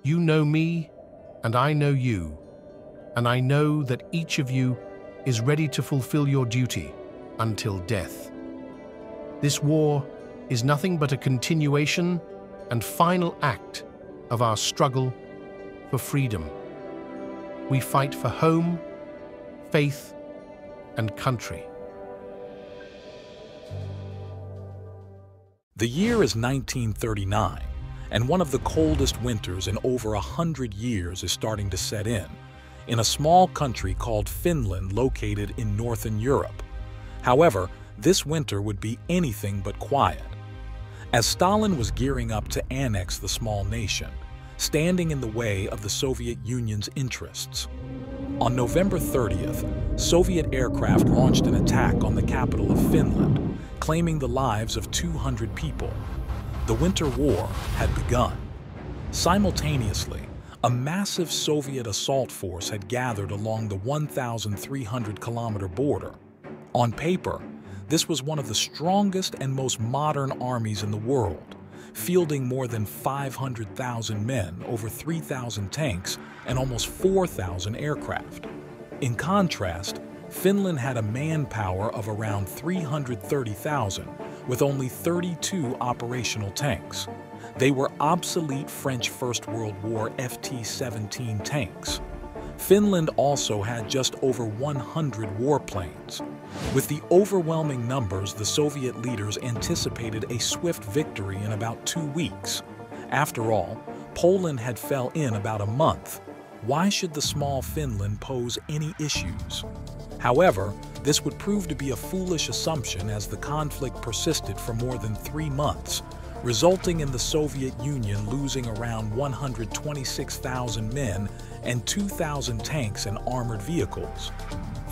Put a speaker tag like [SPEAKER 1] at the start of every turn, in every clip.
[SPEAKER 1] You know me, and I know you, and I know that each of you is ready to fulfill your duty until death. This war is nothing but a continuation and final act of our struggle for freedom. We fight for home, faith, and country.
[SPEAKER 2] The year is 1939, and one of the coldest winters in over 100 years is starting to set in a small country called Finland located in Northern Europe. However, this winter would be anything but quiet. As Stalin was gearing up to annex the small nation, standing in the way of the Soviet Union's interests. On November 30th, Soviet aircraft launched an attack on the capital of Finland, claiming the lives of 200 people. The Winter War had begun. Simultaneously, a massive Soviet assault force had gathered along the 1,300-kilometer border. On paper, this was one of the strongest and most modern armies in the world, fielding more than 500,000 men, over 3,000 tanks, and almost 4,000 aircraft. In contrast, Finland had a manpower of around 330,000, with only 32 operational tanks. They were obsolete French First World War FT-17 tanks. Finland also had just over 100 warplanes. With the overwhelming numbers, the Soviet leaders anticipated a swift victory in about 2 weeks. After all, Poland had fell in about a month. Why should the small Finland pose any issues? However, this would prove to be a foolish assumption as the conflict persisted for more than 3 months, resulting in the Soviet Union losing around 126,000 men and 2,000 tanks and armored vehicles.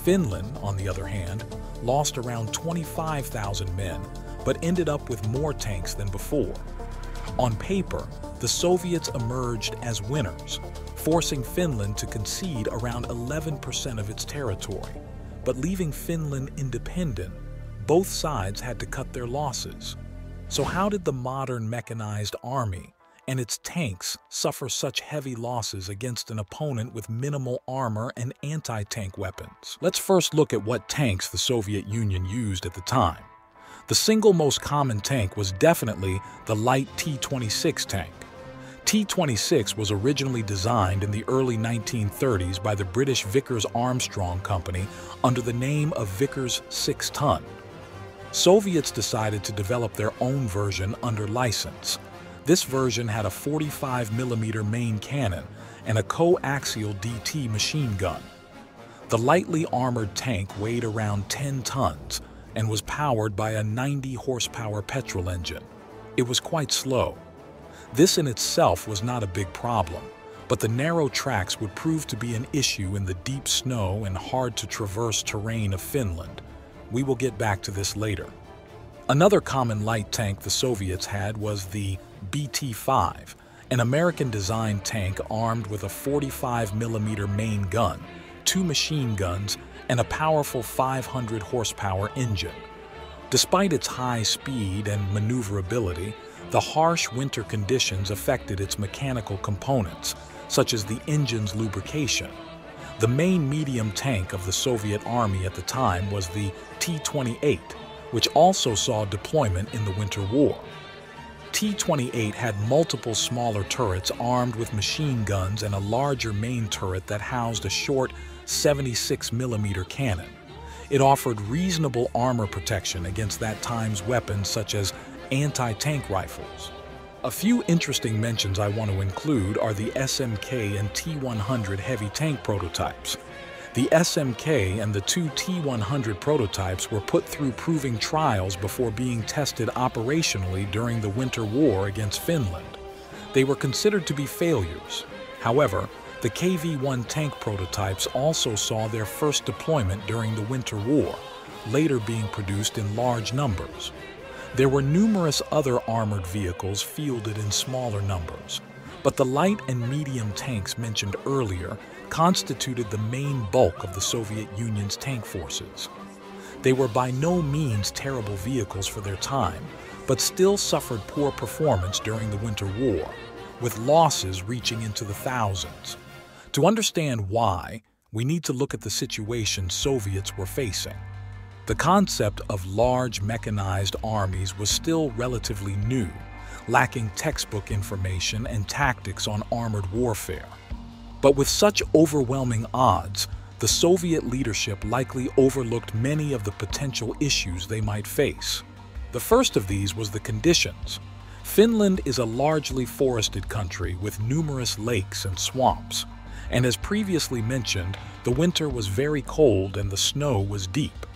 [SPEAKER 2] Finland, on the other hand, lost around 25,000 men, but ended up with more tanks than before. On paper, the Soviets emerged as winners, forcing Finland to concede around 11% of its territory. But leaving Finland independent, both sides had to cut their losses. So how did the modern mechanized army and its tanks suffer such heavy losses against an opponent with minimal armor and anti-tank weapons? Let's first look at what tanks the Soviet Union used at the time. The single most common tank was definitely the light T-26 tank. T-26 was originally designed in the early 1930s by the British Vickers Armstrong Company under the name of Vickers 6-ton. Soviets decided to develop their own version under license. This version had a 45mm main cannon and a coaxial DT machine gun. The lightly armored tank weighed around 10 tons and was powered by a 90-horsepower petrol engine. It was quite slow. This in itself was not a big problem, but the narrow tracks would prove to be an issue in the deep snow and hard-to-traverse terrain of Finland. We will get back to this later. Another common light tank the Soviets had was the BT-5, an American-designed tank armed with a 45mm main gun, 2 machine guns, and a powerful 500-horsepower engine. Despite its high speed and maneuverability, the harsh winter conditions affected its mechanical components, such as the engine's lubrication. The main medium tank of the Soviet Army at the time was the T-28, which also saw deployment in the Winter War. T-28 had multiple smaller turrets armed with machine guns and a larger main turret that housed a short 76mm cannon. It offered reasonable armor protection against that time's weapons such as anti-tank rifles. A few interesting mentions I want to include are the SMK and T-100 heavy tank prototypes. The SMK and the 2 T-100 prototypes were put through proving trials before being tested operationally during the Winter War against Finland. They were considered to be failures. However, the KV-1 tank prototypes also saw their first deployment during the Winter War, later being produced in large numbers. There were numerous other armored vehicles fielded in smaller numbers, but the light and medium tanks mentioned earlier constituted the main bulk of the Soviet Union's tank forces. They were by no means terrible vehicles for their time, but still suffered poor performance during the Winter War, with losses reaching into the thousands. To understand why, we need to look at the situation Soviets were facing. The concept of large mechanized armies was still relatively new, lacking textbook information and tactics on armored warfare. But with such overwhelming odds, the Soviet leadership likely overlooked many of the potential issues they might face. The first of these was the conditions. Finland is a largely forested country with numerous lakes and swamps. And as previously mentioned, the winter was very cold and the snow was deep.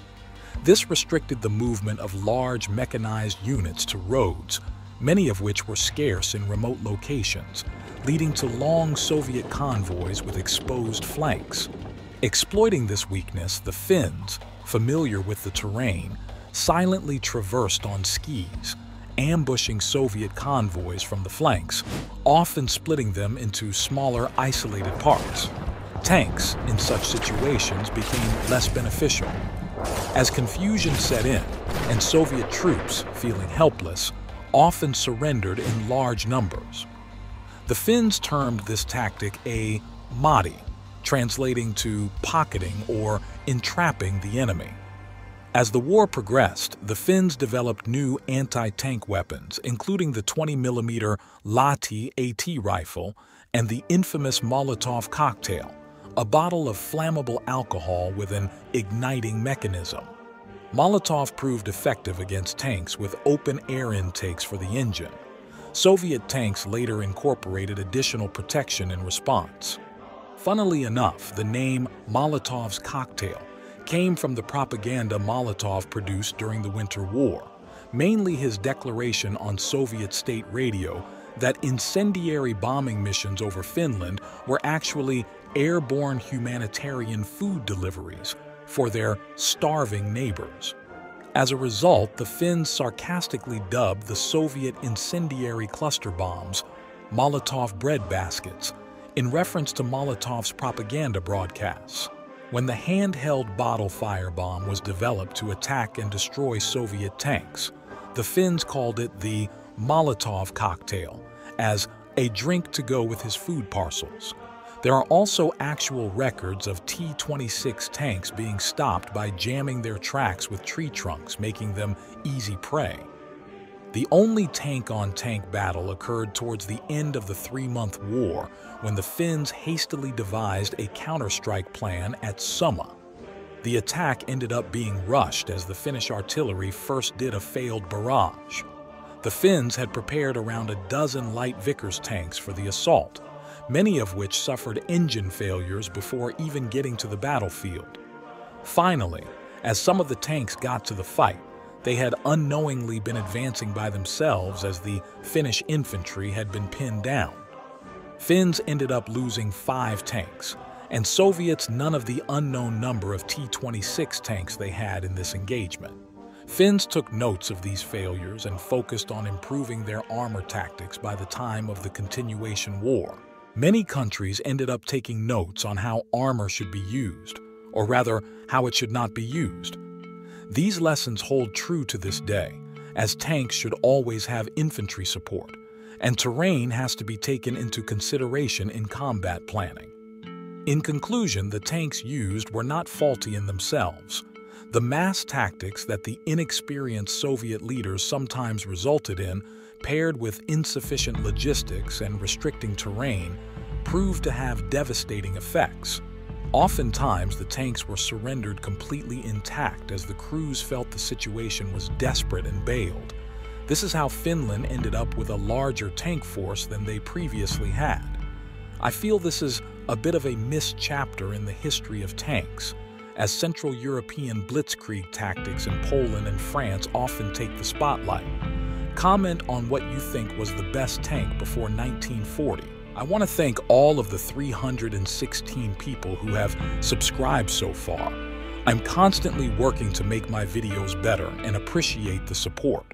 [SPEAKER 2] This restricted the movement of large mechanized units to roads, many of which were scarce in remote locations, leading to long Soviet convoys with exposed flanks. Exploiting this weakness, the Finns, familiar with the terrain, silently traversed on skis, ambushing Soviet convoys from the flanks, often splitting them into smaller, isolated parts. Tanks, in such situations, became less beneficial. As confusion set in, and Soviet troops, feeling helpless, often surrendered in large numbers. The Finns termed this tactic a madi, translating to pocketing or entrapping the enemy. As the war progressed, the Finns developed new anti-tank weapons, including the 20mm Lahti AT rifle and the infamous Molotov cocktail, a bottle of flammable alcohol with an igniting mechanism. Molotov proved effective against tanks with open-air intakes for the engine. Soviet tanks later incorporated additional protection in response. Funnily enough, the name Molotov's cocktail came from the propaganda Molotov produced during the Winter War, mainly his declaration on Soviet state radio that incendiary bombing missions over Finland were actually airborne humanitarian food deliveries for their starving neighbors. As a result, the Finns sarcastically dubbed the Soviet incendiary cluster bombs Molotov bread baskets, in reference to Molotov's propaganda broadcasts. When the handheld bottle firebomb was developed to attack and destroy Soviet tanks, the Finns called it the Molotov cocktail, as a drink to go with his food parcels. There are also actual records of T-26 tanks being stopped by jamming their tracks with tree trunks, making them easy prey. The only tank-on-tank battle occurred towards the end of the 3-month war, when the Finns hastily devised a counterstrike plan at Summa. The attack ended up being rushed as the Finnish artillery first did a failed barrage. The Finns had prepared around a dozen light Vickers tanks for the assault, many of which suffered engine failures before even getting to the battlefield. Finally, as some of the tanks got to the fight, they had unknowingly been advancing by themselves as the Finnish infantry had been pinned down. Finns ended up losing 5 tanks, and Soviets none of the unknown number of T-26 tanks they had in this engagement. Finns took notes of these failures and focused on improving their armor tactics by the time of the continuation war. Many countries ended up taking notes on how armor should be used, or rather, how it should not be used. These lessons hold true to this day, as tanks should always have infantry support, and terrain has to be taken into consideration in combat planning. In conclusion, the tanks used were not faulty in themselves. The mass tactics that the inexperienced Soviet leaders sometimes resulted in, paired with insufficient logistics and restricting terrain, proved to have devastating effects. Oftentimes, the tanks were surrendered completely intact as the crews felt the situation was desperate and bailed. This is how Finland ended up with a larger tank force than they previously had. I feel this is a bit of a missed chapter in the history of tanks, as Central European blitzkrieg tactics in Poland and France often take the spotlight. Comment on what you think was the best tank before 1940. I want to thank all of the 316 people who have subscribed so far. I'm constantly working to make my videos better and appreciate the support.